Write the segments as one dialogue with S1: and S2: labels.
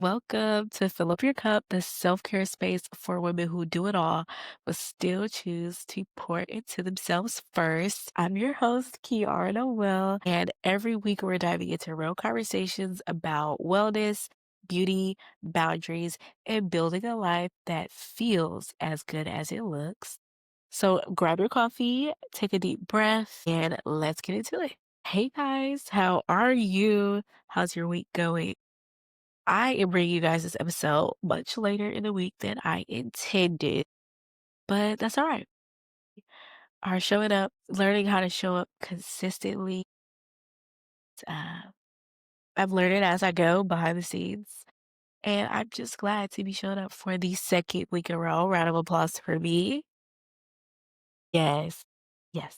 S1: Welcome to Fill Up Your Cup, the self care space for women who do it all, but still choose to pour into themselves first. I'm your host, Kiara Noel, and every week we're diving into real conversations about wellness, beauty, boundaries, and building a life that feels as good as it looks. So grab your coffee, take a deep breath, and let's get into it. Hey guys, how are you? How's your week going? I am bringing you guys this episode much later in the week than I intended, but that's all right. Are showing up, learning how to show up consistently. Uh, I'm learning as I go behind the scenes, and I'm just glad to be showing up for the second week in a row. Round of applause for me. Yes, yes.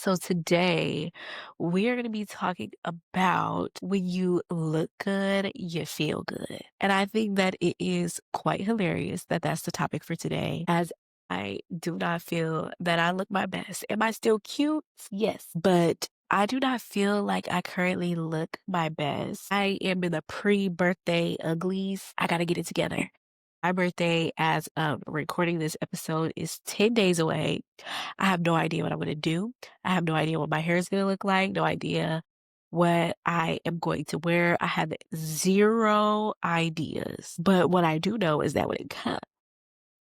S1: So today we are going to be talking about when you look good, you feel good. And I think that it is quite hilarious that that's the topic for today, as I do not feel that I look my best. Am I still cute? Yes, but I do not feel like I currently look my best. I am in the pre-birthday uglies. I got to get it together. My birthday, as of recording this episode, is 10 days away. I have no idea what I'm going to do. I have no idea what my hair is going to look like, no idea what I am going to wear. I have zero ideas. But what I do know is that when it comes,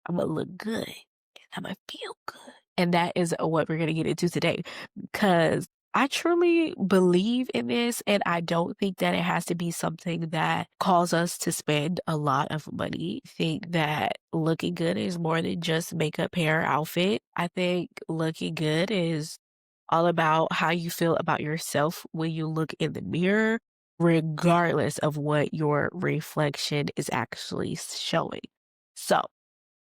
S1: I'm going to look good and I'm going to feel good. And that is what we're going to get into today because I truly believe in this, and I don't think that it has to be something that calls us to spend a lot of money. I think that looking good is more than just makeup, hair, outfit. I think looking good is all about how you feel about yourself when you look in the mirror, regardless of what your reflection is actually showing. So,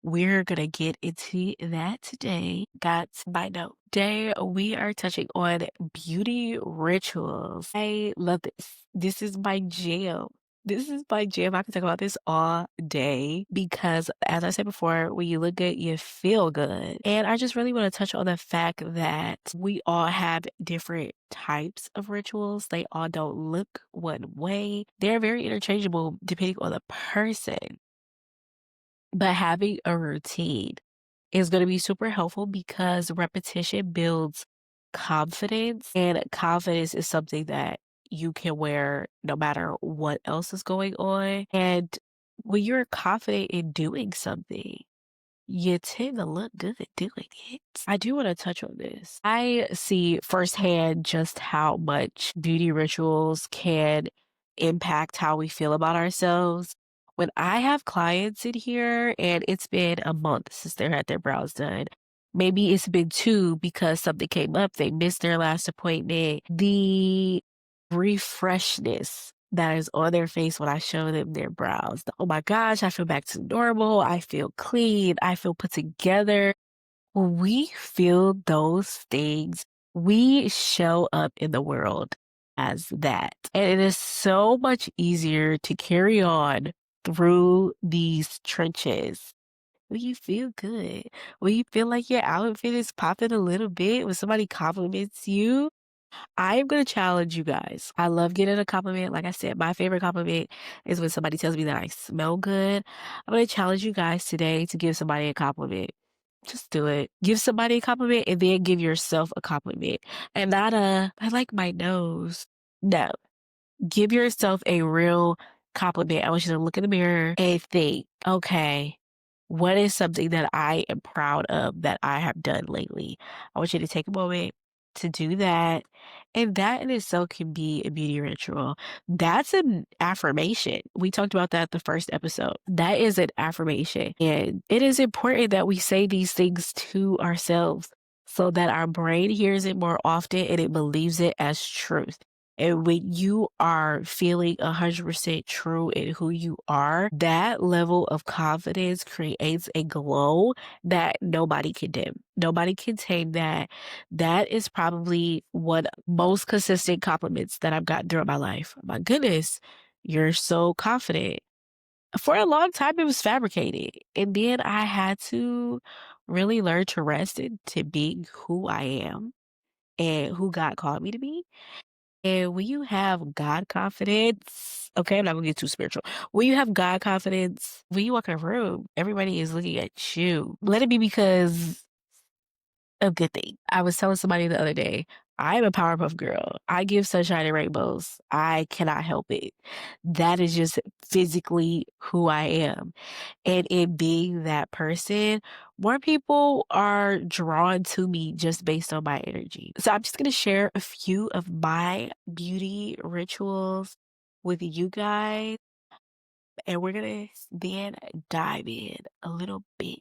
S1: we're gonna get into that today. That's my note. Today, we are touching on beauty rituals. I love this. This is my jam. This is my jam. I can talk about this all day because, as I said before, when you look good, you feel good. And I just really want to touch on the fact that we all have different types of rituals. They all don't look one way. They're very interchangeable depending on the person. But having a routine is going to be super helpful because repetition builds confidence, and confidence is something that you can wear no matter what else is going on. And when you're confident in doing something, you tend to look good at doing it. I do want to touch on this. I see firsthand just how much beauty rituals can impact how we feel about ourselves. When I have clients in here and it's been a month since they had their brows done, maybe it's been two because something came up, they missed their last appointment. The refreshness that is on their face when I show them their brows. Oh my gosh, I feel back to normal. I feel clean. I feel put together. When we feel those things, we show up in the world as that. And it is so much easier to carry on through these trenches when you feel good, when you feel like your outfit is popping a little bit, when somebody compliments you. I'm gonna challenge you guys. I love getting a compliment. Like I said, my favorite compliment is when somebody tells me that I smell good. I'm gonna challenge you guys today to give somebody a compliment. Just do it. Give somebody a compliment and then give yourself a compliment. And not I like my nose. No. Give yourself a real compliment. I want you to look in the mirror and think, okay, what is something that I am proud of that I have done lately? I want you to take a moment to do that. And that in itself can be a beauty ritual. That's an affirmation. We talked about that the first episode. That is an affirmation. And it is important that we say these things to ourselves so that our brain hears it more often and it believes it as truth. And when you are feeling 100% true in who you are, that level of confidence creates a glow that nobody can dim. Nobody can tame that. That is probably one of the most consistent compliments that I've gotten throughout my life. My goodness, you're so confident. For a long time, it was fabricated. And then I had to really learn to rest into being who I am and who God called me to be. And when you have God confidence, okay, I'm not gonna get too spiritual. When you have God confidence, when you walk in a room, everybody is looking at you. Let it be because a good thing. I was telling somebody the other day, I am a Powerpuff Girl. I give sunshine and rainbows. I cannot help it. That is just physically who I am. And in being that person, more people are drawn to me just based on my energy. So I'm just going to share a few of my beauty rituals with you guys. And we're going to then dive in a little bit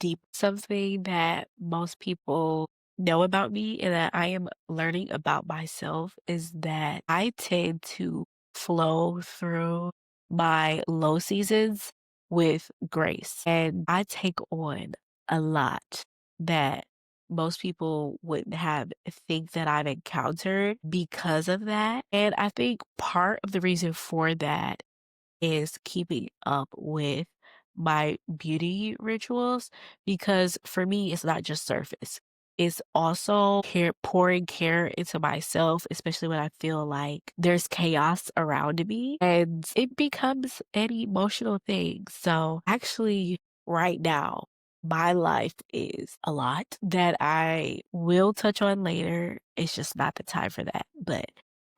S1: deep. Something that most people know about me and that I am learning about myself is that I tend to flow through my low seasons with grace. And I take on a lot that most people wouldn't have think that I've encountered because of that. And I think part of the reason for that is keeping up with my beauty rituals because for me, it's not just surface. It's also pouring care into myself, especially when I feel like there's chaos around me and it becomes an emotional thing. So actually right now, my life is a lot that I will touch on later. It's just not the time for that. But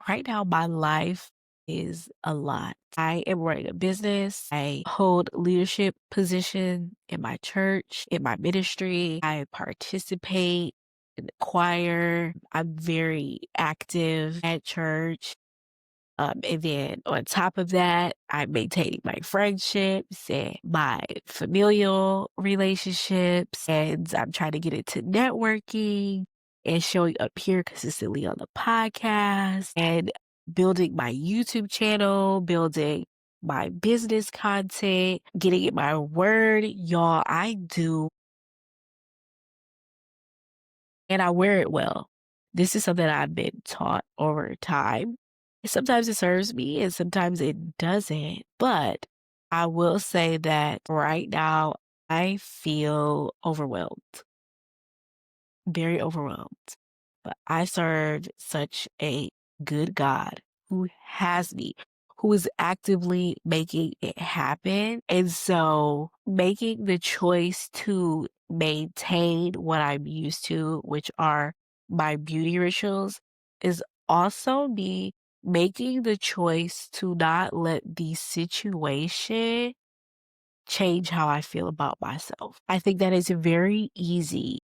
S1: right now, my life is a lot. I am running a business. I hold leadership position in my church, in my ministry. I participate in the choir. I'm very active at church. And then on top of that, I'm maintaining my friendships and my familial relationships. And I'm trying to get into networking and showing up here consistently on the podcast and building my YouTube channel, building my business content, getting in my word. Y'all, I do and I wear it well. This is something I've been taught over time. Sometimes it serves me and sometimes it doesn't. But I will say that right now I feel overwhelmed, very overwhelmed. But I serve such a good God who has me, who is actively making it happen. And so making the choice to maintain what I'm used to, which are my beauty rituals, is also me making the choice to not let the situation change how I feel about myself. I think that is very easy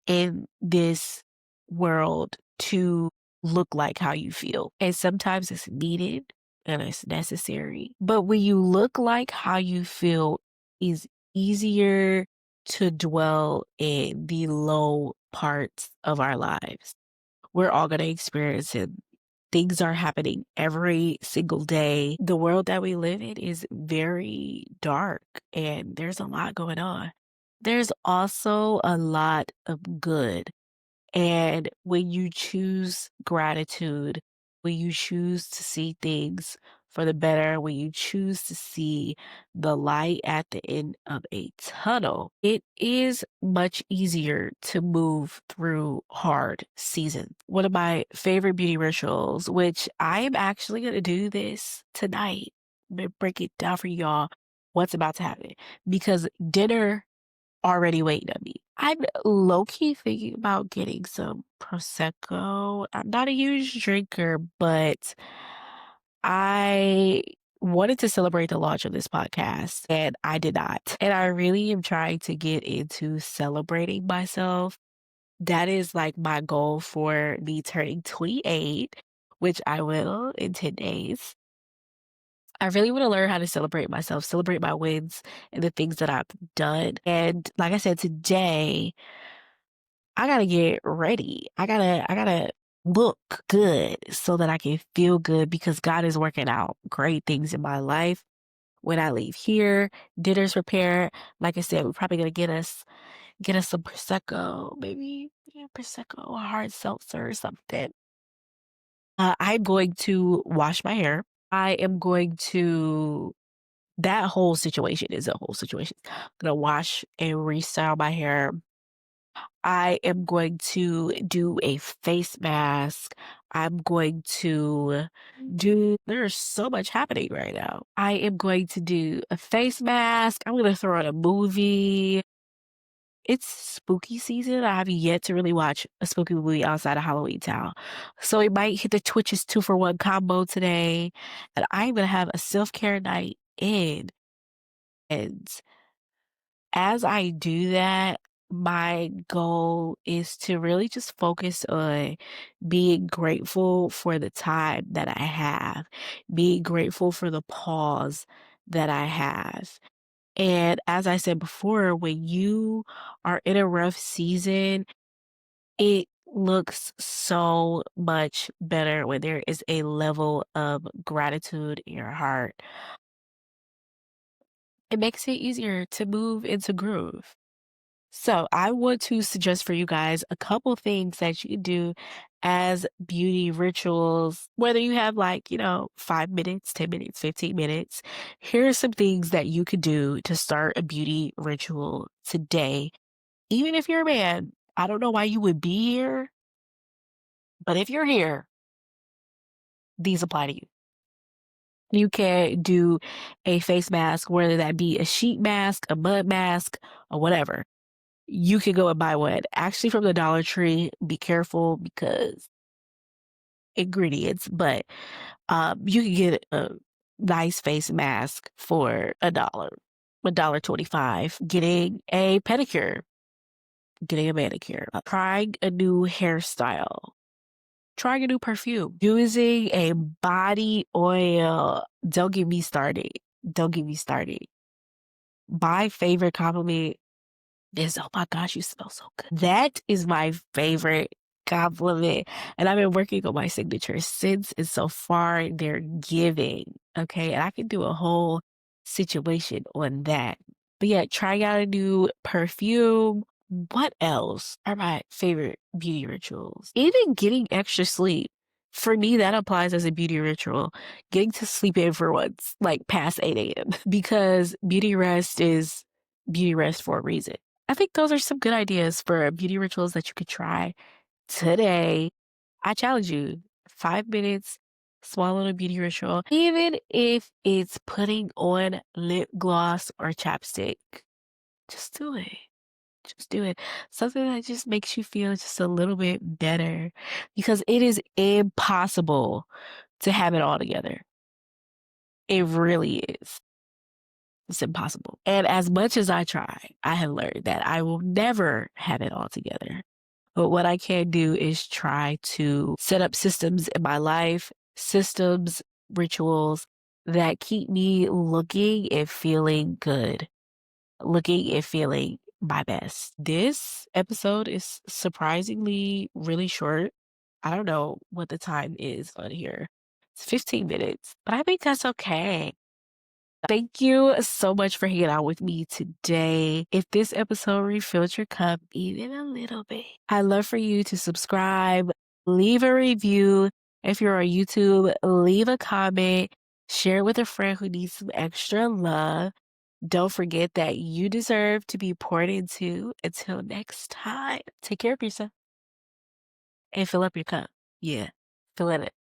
S1: in this world to look like how you feel. And sometimes it's needed and it's necessary. But when you look like how you feel is easier to dwell in the low parts of our lives. We're all going to experience it. Things are happening every single day. The world that we live in is very dark and there's a lot going on. There's also a lot of good. And when you choose gratitude, when you choose to see things for the better, when you choose to see the light at the end of a tunnel, it is much easier to move through hard seasons. One of my favorite beauty rituals, which I am actually going to do this tonight, break it down for y'all what's about to happen because dinner already waiting on me. I'm low key thinking about getting some Prosecco. I'm not a huge drinker, but I wanted to celebrate the launch of this podcast and I did not. And I really am trying to get into celebrating myself. That is like my goal for me turning 28, which I will in 10 days. I really want to learn how to celebrate myself, celebrate my wins and the things that I've done. And like I said, today I gotta get ready. I gotta look good so that I can feel good because God is working out great things in my life. When I leave here, dinner's prepared. Like I said, we're probably gonna get us some prosecco, maybe prosecco, or hard seltzer or something. I'm going to wash my hair. I am going to that whole situation is a whole situation. I'm gonna wash and restyle my hair. I am going to do a face mask. I'm going to do there's so much happening right now. I am going to do a face mask. I'm gonna throw on a movie. It's spooky season. I have yet to really watch a spooky movie outside of Halloween Town. So we might hit the Twitches 2-for-1 combo today. And I'm gonna have a self-care night in. And as I do that, my goal is to really just focus on being grateful for the time that I have, being grateful for the pause that I have. And as I said before, when you are in a rough season, it looks so much better when there is a level of gratitude in your heart. It makes it easier to move into groove. So I want to suggest for you guys a couple things that you can do as beauty rituals, whether you have like, 5 minutes, 10 minutes, 15 minutes. Here are some things that you could do to start a beauty ritual today. Even if you're a man, I don't know why you would be here, but if you're here, these apply to you. You can do a face mask, whether that be a sheet mask, a mud mask, or whatever. You can go and buy one. Actually, from the Dollar Tree, be careful because ingredients, but you can get a nice face mask for $1.25. Getting a pedicure, getting a manicure, trying a new hairstyle, trying a new perfume, using a body oil. Don't get me started. Don't get me started. My favorite compliment is, "Oh my gosh, you smell so good." That is my favorite compliment, and I've been working on my signature since, and so far they're giving, okay? And I can do a whole situation on that. But yeah, trying out a new perfume. What else are my favorite beauty rituals? Even getting extra sleep. For me, that applies as a beauty ritual. Getting to sleep in for once, like past 8 a.m. because beauty rest for a reason. I think those are some good ideas for beauty rituals that you could try today. I challenge you, 5 minutes, small little beauty ritual, even if it's putting on lip gloss or chapstick, just do it. Just do it. Something that just makes you feel just a little bit better because it is impossible to have it all together. It really is. It's impossible. And as much as I try, I have learned that I will never have it all together. But what I can do is try to set up systems in my life, systems, rituals that keep me looking and feeling good, looking and feeling my best. This episode is surprisingly really short. I don't know what the time is on here. It's 15 minutes, but I think that's okay. Thank you so much for hanging out with me today. If this episode refilled your cup even a little bit, I'd love for you to subscribe, leave a review. If you're on YouTube, leave a comment, share it with a friend who needs some extra love. Don't forget that you deserve to be poured into. Until next time, take care of yourself and fill up your cup. Yeah, fill it.